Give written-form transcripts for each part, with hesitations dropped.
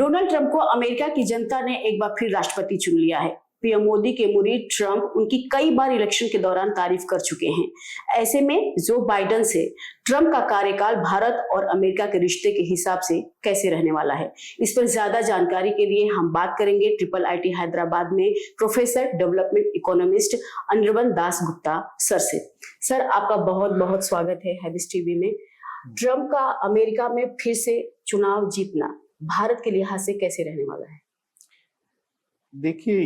Donald Trump को America की जनता ने एक बार फिर राष्ट्रपति चुन लिया है। पीएम मोदी के मुरीद ट्रंप उनकी कई बार इलेक्शन के दौरान तारीफ कर चुके हैं। ऐसे में जो बाइडेन से ट्रंप का कार्यकाल भारत और अमेरिका के रिश्ते के हिसाब से कैसे रहने वाला है, इस पर ज्यादा जानकारी के लिए हम बात करेंगे IIIT हैदराबाद में professor development economist Anirban Das Gupta sir से। सर, आपका बहुत बहुत स्वागत है HyBiz टीवी में। ट्रंप का अमेरिका में फिर से चुनाव जीतना भारत के लिहाज से कैसे रहने वाला है? देखिए,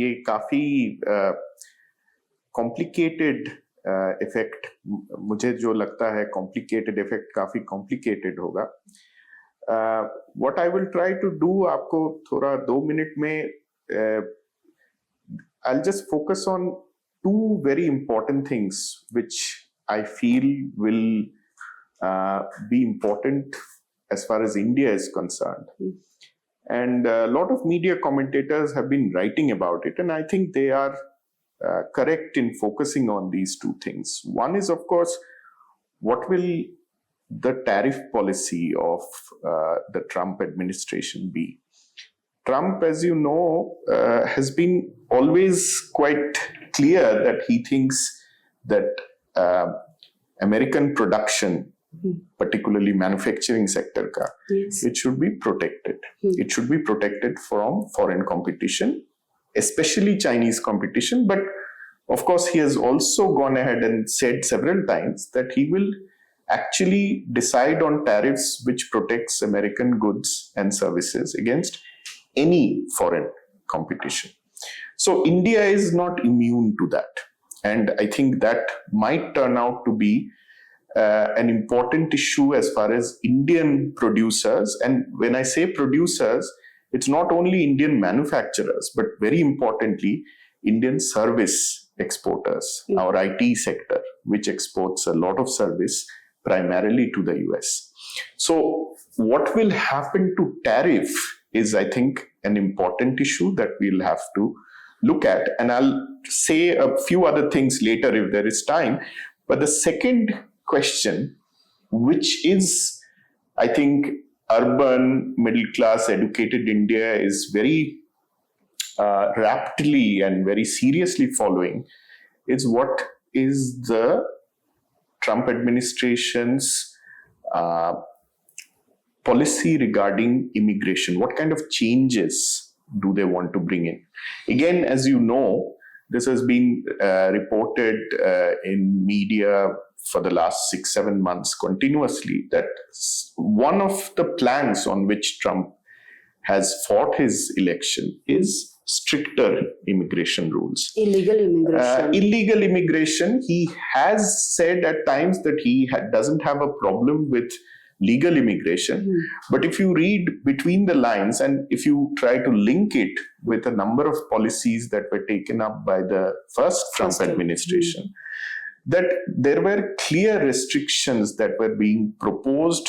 ये काफी कॉम्प्लिकेटेड इफेक्ट, मुझे जो लगता है कॉम्प्लिकेटेड इफेक्ट काफी कॉम्प्लिकेटेड होगा। What I will try to do, आपको थोड़ा 2 मिनट में I will just focus on 2 very important things which I feel will be important as far as India is concerned. And a lot of media commentators have been writing about it, and I think they are correct in focusing on these 2 things. One is, of course, what will the tariff policy of the Trump administration be? Trump, as you know, has been always quite clear that he thinks that American production, particularly manufacturing sector ka, Yes. it should be protected. It should be protected from foreign competition, especially Chinese competition. But of course, he has also gone ahead and said several times that he will actually decide on tariffs which protects American goods and services against any foreign competition. So India is not immune to that. And I think that might turn out to be an important issue as far as Indian producers. And when I say producers, it's not only Indian manufacturers, but very importantly, Indian service exporters, our IT sector, which exports a lot of service primarily to the US. So what will happen to tariff is, I think, an important issue that we'll have to look at. And I'll say a few other things later if there is time. But the second question, which is, I think, urban, middle class, educated India is very rapidly and very seriously following, is what is the Trump administration's policy regarding immigration. What kind of changes do they want to bring in? Again, as you know, this has been reported in media for the last 6-7 months continuously that one of the planks on which Trump has fought his election is stricter immigration rules. Illegal immigration. Illegal immigration. He has said at times that he doesn't have a problem with legal immigration. But if you read between the lines and if you try to link it with a number of policies that were taken up by the first Trump administration, that there were clear restrictions that were being proposed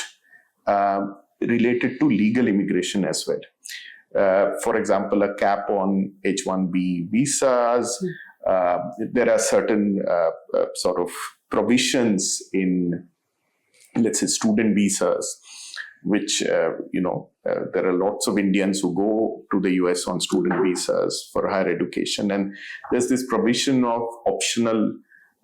related to legal immigration as well. For example, a cap on H-1B visas. There are certain sort of provisions in, let's say, student visas, which, there are lots of Indians who go to the US on student visas for higher education. And there's this provision of optional,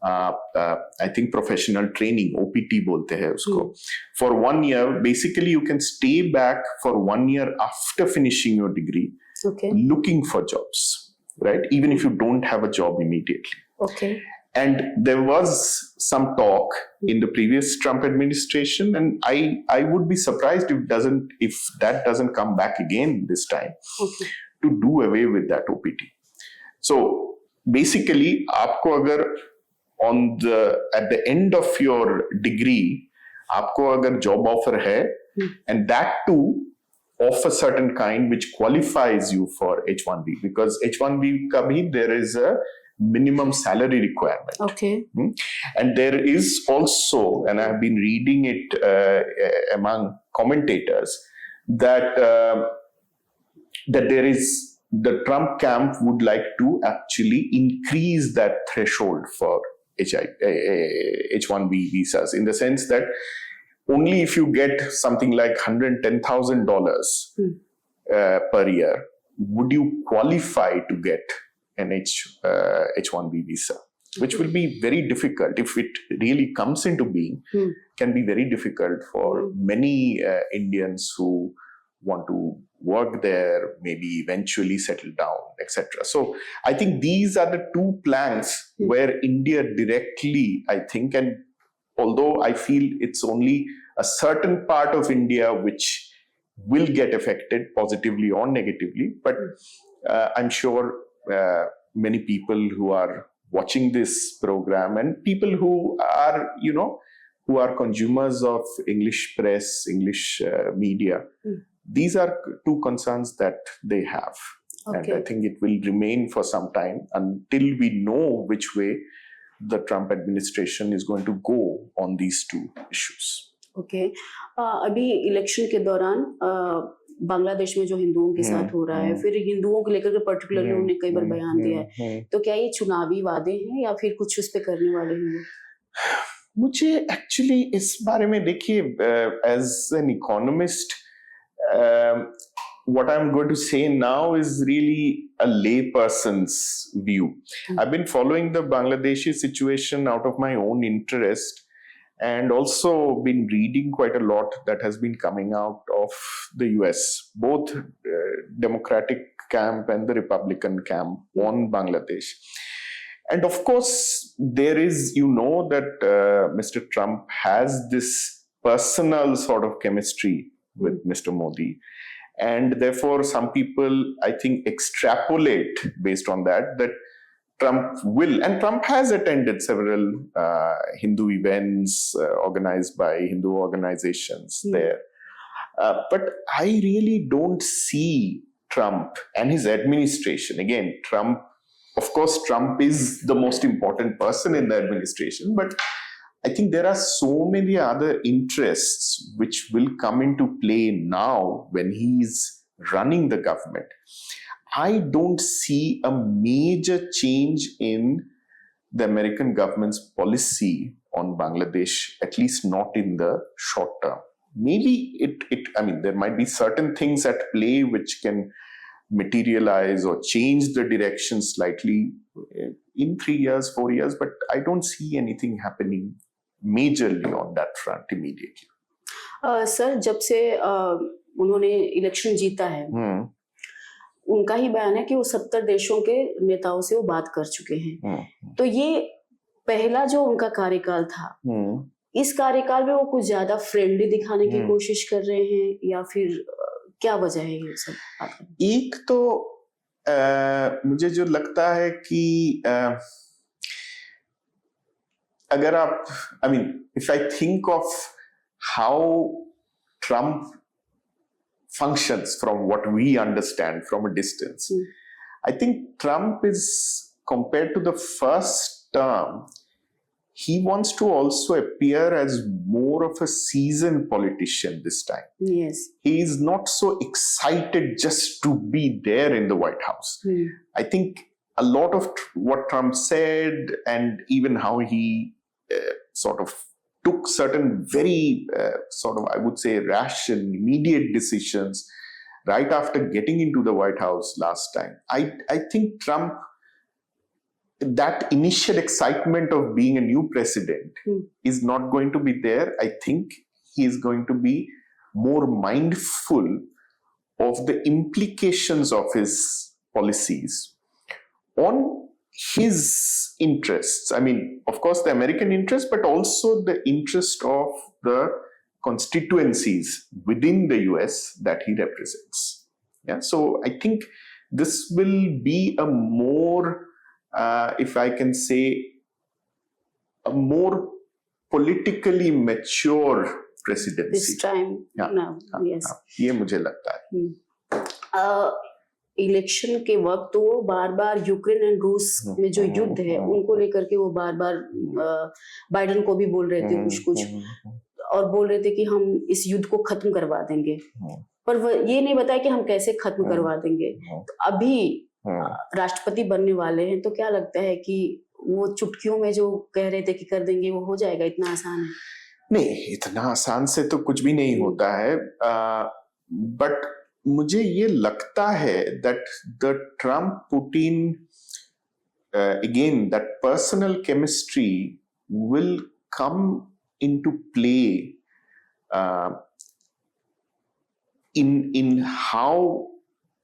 I think, professional training, OPT bolte hai usko. For 1 year, basically you can stay back for 1 year after finishing your degree, looking for jobs, right? Even if you don't have a job immediately. Okay. And there was some talk in the previous Trump administration, and I would be surprised if that doesn't come back again this time, to do away with that OPT. So basically, aapko agar at the end of your degree, aapko agar job offer hai, and that too of a certain kind which qualifies you for H-1B, because H-1B ka bhi there is a minimum salary requirement. Okay. And there is also, and I've been reading it among commentators, that there is, the Trump camp would like to actually increase that threshold for H-1B visas, in the sense that only if you get something like $110,000 per year, would you qualify to get an H1B visa, which will be very difficult if it really comes into being. Can be very difficult for many Indians who want to work there, maybe eventually settle down, etc. So I think these are the two planks where India directly, I think, and although I feel it's only a certain part of India which will get affected positively or negatively, but I'm sure many people who are watching this program and people who are, who are consumers of English press, English media, these are two concerns that they have. Okay. And I think it will remain for some time until we know which way the Trump administration is going to go on these two issues. Okay. अभी election के दौरान बांग्लादेश में जो हिंदुओं के साथ हो रहा है, फिर हिंदुओं को लेकर के पर्टिकुलरली उन्होंने कई बार बयान दिया है, तो क्या ये चुनावी वादे हैं या फिर कुछ उस पे करने वाले हैं? मुझे एक्चुअली इस बारे में देखिए, as an economist, what I'm going to say now is really a lay person's view. I've been following the Bangladeshi situation out of my own interest and also been reading quite a lot that has been coming out of the US, both Democratic camp and the Republican camp on Bangladesh. And of course, there is, that Mr. Trump has this personal sort of chemistry with Mr. Modi. And therefore, some people, I think, extrapolate based on that Trump will, and Trump has attended several Hindu events organized by Hindu organizations there. But I really don't see Trump and his administration. Again, Trump, of course, Trump is the most important person in the administration, but I think there are so many other interests which will come into play now when he's running the government. I don't see a major change in the American government's policy on Bangladesh, at least not in the short term. Maybe there might be certain things at play which can materialize or change the direction slightly in 3 years, 4 years, but I don't see anything happening majorly on that front immediately. Sir, जब से उन्होंने election जीता है, उनका ही बयान है कि वो 70 देशों के नेताओं से वो बात कर चुके हैं। तो ये पहला जो उनका कार्यकाल था, इस कार्यकाल में वो कुछ ज्यादा फ्रेंडली दिखाने की कोशिश कर रहे हैं या फिर क्या वजह है ये सब बात करने? एक तो मुझे जो लगता है कि अगर आप, if I think of how Trump functions from what we understand from a distance, I think Trump is, compared to the first term, he wants to also appear as more of a seasoned politician this time. Yes. He is not so excited just to be there in the White House. I think a lot of what Trump said and even how he sort of took certain very I would say rash and immediate decisions right after getting into the White House last time. I think Trump, that initial excitement of being a new president is not going to be there. I think he is going to be more mindful of the implications of his policies on his interests. Of course, the American interest, but also the interest of the constituencies within the US that he represents. Yeah. So I think this will be a more, if I can say, a more politically mature presidency. This time, no, yes. ये मुझे लगता है. Election के वक्त तो वो बार बार Ukraine and रूस में जो युद्ध है उनको लेकर के वो बार बार बाइडेन को भी बोल रहे थे कुछ और बोल रहे थे कि हम इस युद्ध को खत्म करवा देंगे, पर वो ये नहीं बताया कि हम कैसे खत्म करवा देंगे। तो अभी राष्ट्रपति बनने वाले हैं, तो क्या लगता है कि वो चुटकियों में जो कह रहे थे कि कर देंगे वो हो जाएगा? इतना आसान है? नहीं, इतना आसान से तो कुछ भी नहीं होता है, बट मुझे ये लगता है that the Trump-Putin again, that personal chemistry will come into play uh, in how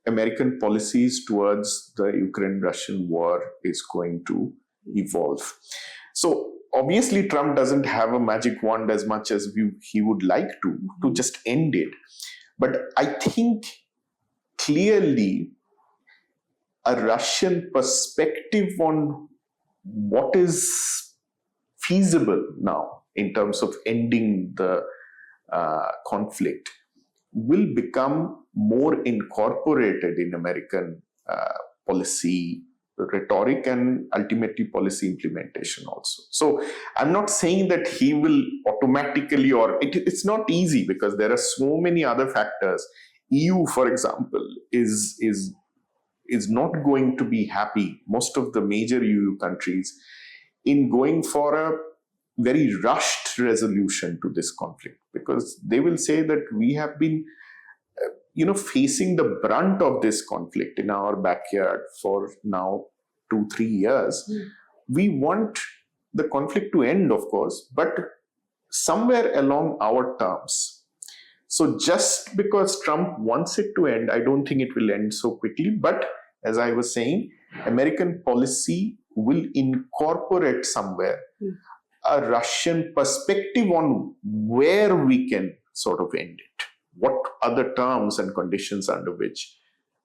American policies towards the Ukraine-Russian war is going to evolve. So obviously, Trump doesn't have a magic wand as much as he would like to just end it. But I think clearly a Russian perspective on what is feasible now in terms of ending the conflict will become more incorporated in American policy rhetoric and ultimately policy implementation also. So I'm not saying that he will automatically, or it's not easy because there are so many other factors. EU, for example, is not going to be happy, most of the major EU countries, in going for a very rushed resolution to this conflict, because they will say that we have been facing the brunt of this conflict in our backyard for now 2-3 years. We want the conflict to end, of course, but somewhere along our terms. So just because Trump wants it to end, I don't think it will end so quickly. But as I was saying, American policy will incorporate somewhere a Russian perspective on where we can sort of end it. What are the terms and conditions under which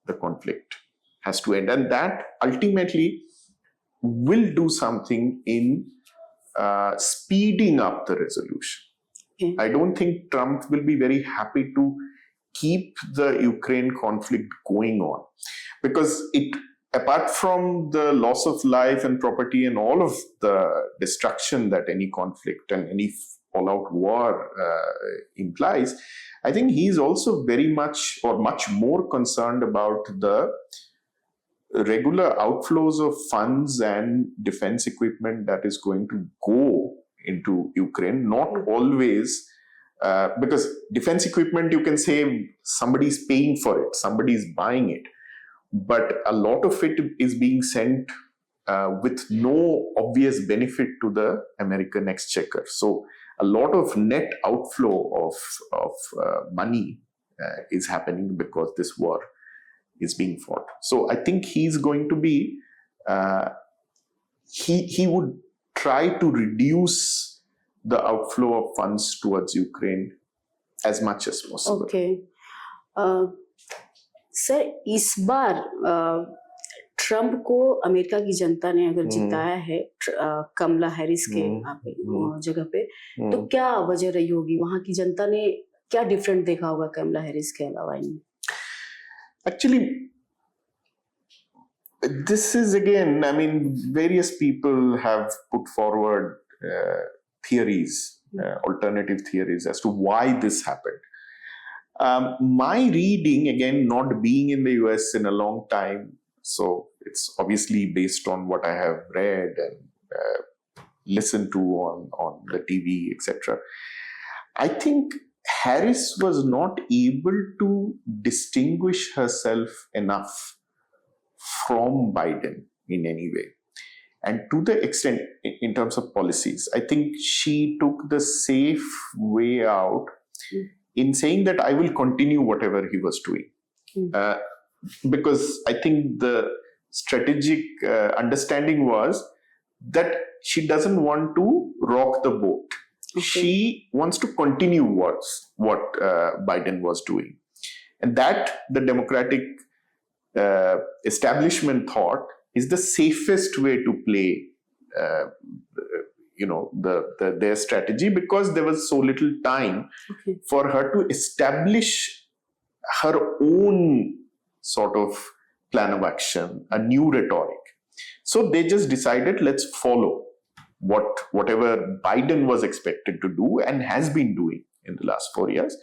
the conflict has to end? And that ultimately will do something in speeding up the resolution. Okay. I don't think Trump will be very happy to keep the Ukraine conflict going on, because apart from the loss of life and property and all of the destruction that any conflict and any all-out war implies, I think he's also very much or much more concerned about the regular outflows of funds and defense equipment that is going to go into Ukraine, not always, because defense equipment, you can say somebody's paying for it, somebody's buying it, but a lot of it is being sent with no obvious benefit to the American exchequer. So a lot of net outflow of money is happening because this war is being fought. So I think he's going to be, he would try to reduce the outflow of funds towards Ukraine as much as possible. Okay. Sir, इस बार Trump को America की जनता ने अगर जिताया है कमला Harris के जगह पे, तो क्या वजह रही होगी? वहां की जनता ने क्या डिफरेंट देखा होगा कमला हैरिस के अलावा इनमें? Actually, this is again, I mean, various people have put forward theories, alternative theories as to why this happened. My reading, again, not being in the US in a long time, so it's obviously based on what I have read and listened to on the TV, etc. I think Harris was not able to distinguish herself enough from Biden in any way. And to the extent, in terms of policies, I think she took the safe way out in saying that I will continue whatever he was doing. Because I think the strategic understanding was that she doesn't want to rock the boat. Okay. She wants to continue what Biden was doing. And that the Democratic establishment thought is the safest way to play their strategy, because there was so little time for her to establish her own sort of plan of action, a new rhetoric. So they just decided, let's follow whatever Biden was expected to do and has been doing in the last 4 years.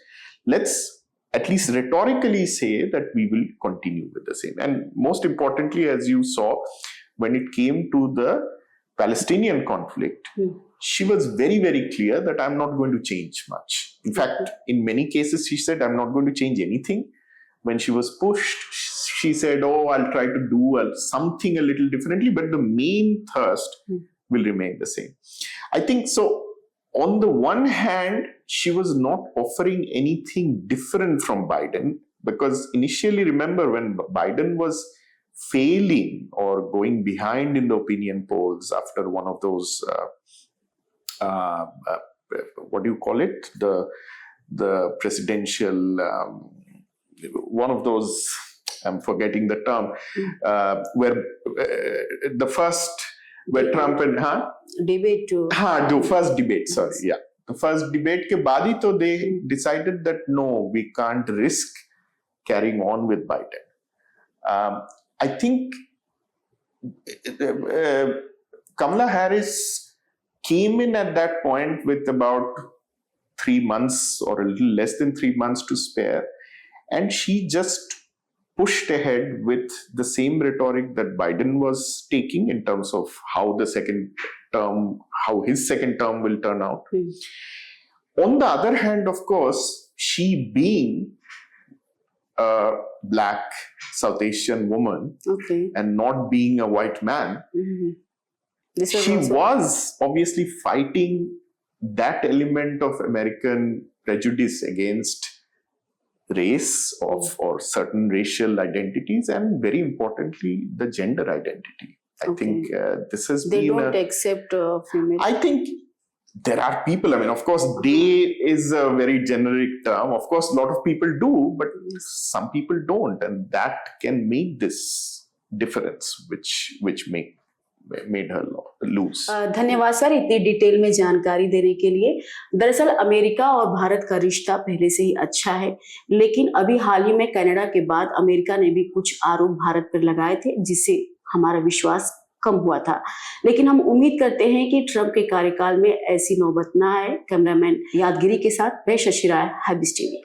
Let's at least rhetorically say that we will continue with the same. And most importantly, as you saw, when it came to the Palestinian conflict, she was very, very clear that I'm not going to change much. In fact, in many cases, she said, I'm not going to change anything. When she was pushed, she said, oh, I'll try to do something a little differently, but the main thrust will remain the same. I think so. On the one hand, she was not offering anything different from Biden, because initially, remember, when Biden was failing or going behind in the opinion polls after one of those, what do you call it? The presidential, one of those, I'm forgetting the term, where the first, where Trump and, debate to, the first debate, sorry, yeah. The first debate ke baad hi to they decided that no, we can't risk carrying on with Biden. I think Kamala Harris came in at that point with about 3 months or a little less than 3 months to spare. And she just pushed ahead with the same rhetoric that Biden was taking in terms of how his second term will turn out. On the other hand, of course, she being a black South Asian woman and not being a white man, she was obviously fighting that element of American prejudice against race or certain racial identities, and very importantly, the gender identity. I think this has they been... They don't accept female. I think there are people, I mean, of course, they is a very generic term. Of course, a lot of people do, but some people don't. And that can make this difference, which made her lose. धन्यवाद sir इतनी detail में जानकारी देने के लिए। दरअसल America और भारत का रिश्ता पहले से ही अच्छा है, लेकिन अभी हाल ही में कनाडा के बाद अमेरिका ने भी कुछ आरोप भारत पर लगाए थे, जिससे हमारा विश्वास कम हुआ था। लेकिन हम उम्मीद करते हैं कि ट्रंप के कार्यकाल में ऐसी नौबत ना आए। कैमरामैन यादगिरी के साथ मैं शशि राय, हाइबिज टीवी।